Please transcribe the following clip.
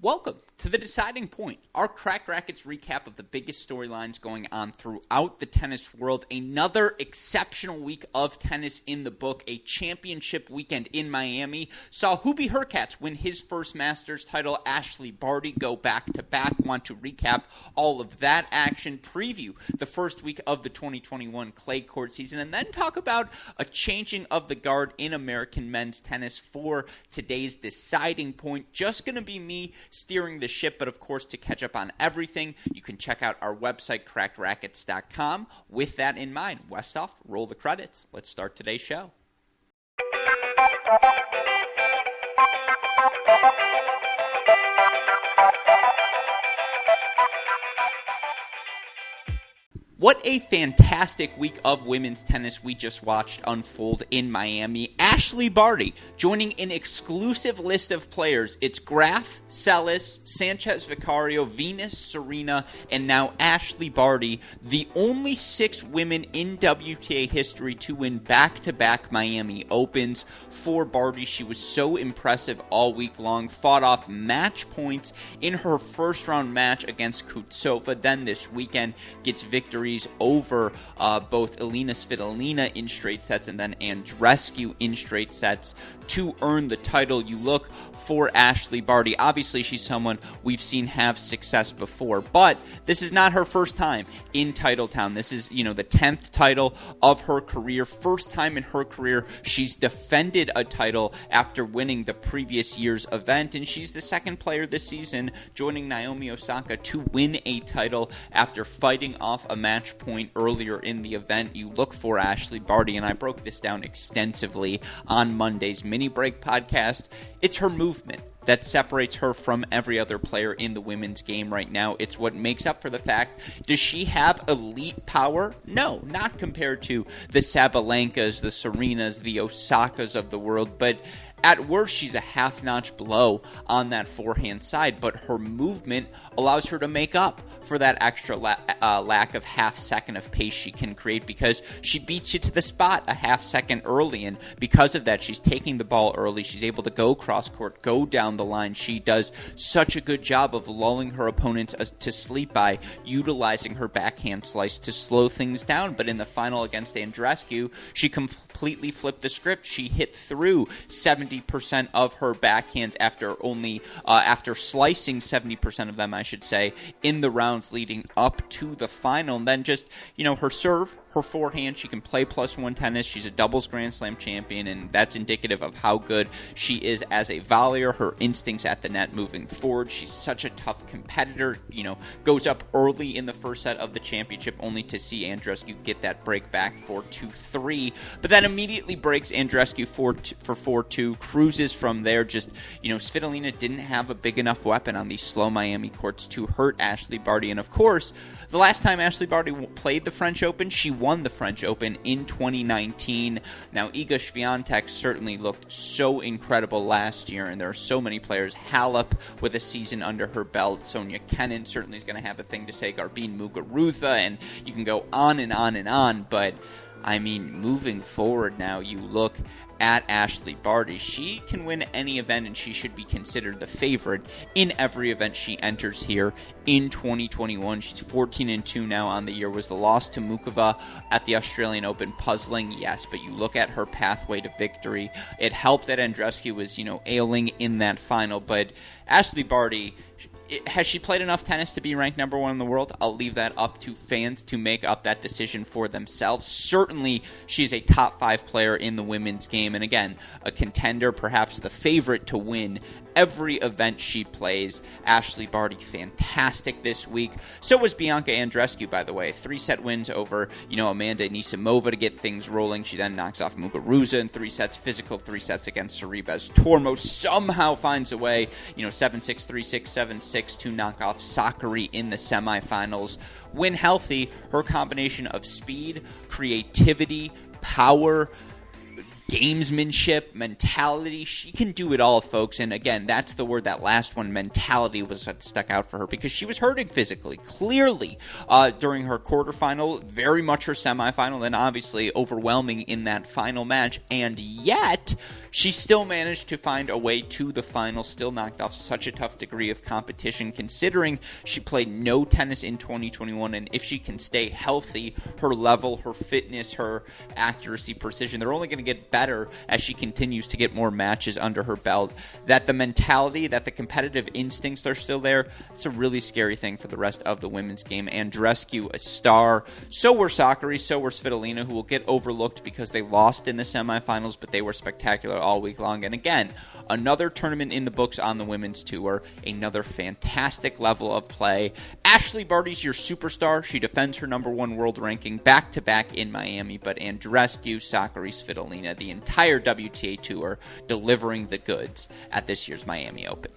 Welcome to The Deciding Point, our Cracked Racquets recap of the biggest storylines going on throughout the tennis world. Another exceptional week of tennis in the book. A championship weekend in Miami saw Hubie Hurkacz win his first Masters title. Ashleigh Barty go back-to-back. Want to recap all of that action, preview the first week of the 2021 clay court season, and then talk about a changing of the guard in American men's tennis for today's Deciding Point. Just going to be me steering the ship, but of course, to catch up on everything, you can check out our website, crackedrackets.com. With that in mind, Westhoff, roll the credits. Let's start today's show. What a fantastic week of women's tennis we just watched unfold in Miami. Ashleigh Barty joining an exclusive list of players. It's Graf, Celis, Sanchez Vicario, Venus, Serena, and now Ashleigh Barty, the only 6 women in WTA history to win back-to-back Miami Opens. For Barty, she was so impressive all week long, fought off match points in her first-round match against Kutsova, then this weekend gets victories over both Elina Svitolina in straight sets and then Andreescu in straight sets to earn the title. You look for Ashleigh Barty. Obviously, she's someone we've seen have success before, but this is not her first time in Title Town. This is, the 10th title of her career. First time in her career she's defended a title after winning the previous year's event, and she's the second player this season, joining Naomi Osaka, to win a title after fighting off a match point earlier in the event. You look for Ashleigh Barty, and I broke this down extensively on Monday's Mini Break podcast. It's her movement that separates her from every other player in the women's game right now. It's what makes up for the fact, does she have elite power? No, not compared to the Sabalenkas, the Serenas, the Osakas of the world, but at worst, she's a half-notch below on that forehand side, but her movement allows her to make up for that extra lack of half-second of pace she can create, because she beats you to the spot a half-second early, and because of that, she's taking the ball early. She's able to go cross-court, go down the line. She does such a good job of lulling her opponents to sleep by utilizing her backhand slice to slow things down, but in the final against Andreescu, she completely flipped the script. She hit through 70% of her backhands after slicing 70% of them, I should say, in the rounds leading up to the final. And then just, her serve, her forehand, she can play +1 tennis. She's a doubles Grand Slam champion, and that's indicative of how good she is as a volleyer. Her instincts at the net moving forward. She's such a tough competitor, goes up early in the first set of the championship only to see Andreescu get that break back for 2-3, but then immediately breaks Andreescu for 4-2, cruises from there. Just, Svitolina didn't have a big enough weapon on these slow Miami courts to hurt Ashleigh Barty, and of course, the last time Ashleigh Barty played the French Open, she won the French Open in 2019. Now, Iga Swiatek certainly looked so incredible last year, and there are so many players. Halep with a season under her belt. Sonia Kenin certainly is going to have a thing to say. Garbine Muguruza, and you can go on and on and on, but moving forward now, you look at Ashleigh Barty. She can win any event, and she should be considered the favorite in every event she enters here in 2021. She's 14-2 now on the year. Was the loss to Mukova at the Australian Open puzzling? Yes, but you look at her pathway to victory. It helped that Andreescu was, ailing in that final, but Ashleigh Barty, has she played enough tennis to be ranked number 1 in the world? I'll leave that up to fans to make up that decision for themselves. Certainly, she's a top 5 player in the women's game, and again, a contender, perhaps the favorite to win every event she plays. Ashleigh Barty, fantastic this week. So was Bianca Andreescu, by the way. 3-set wins over, Amanda Anisimova to get things rolling. She then knocks off Muguruza in 3 sets. Physical 3 sets against Sorribes Tormo. Somehow finds a way, 7-6, 3-6, 7-6 to knock off Sakkari in the semifinals. When healthy, her combination of speed, creativity, power, gamesmanship, mentality. She can do it all, folks. And again, that's the word, that last one, mentality, was what stuck out for her because she was hurting physically, clearly, during her quarterfinal, very much her semifinal, and obviously overwhelming in that final match. And yet, She still managed to find a way to the final, still knocked off such a tough degree of competition considering she played no tennis in 2021, and if she can stay healthy, her level, her fitness, her accuracy, precision, they're only going to get better as she continues to get more matches under her belt. That the mentality, that the competitive instincts are still there, it's a really scary thing for the rest of the women's game. Andreescu, a star. So were Sakkari, so were Svitolina, who will get overlooked because they lost in the semifinals, but they were spectacular all week long. And again, another tournament in the books on the women's tour, another fantastic level of play. Ashleigh Barty's your superstar. She defends her number one world ranking back-to-back in Miami, but Andreescu, Sakkari, Svitolina, the entire WTA tour delivering the goods at this year's Miami Open.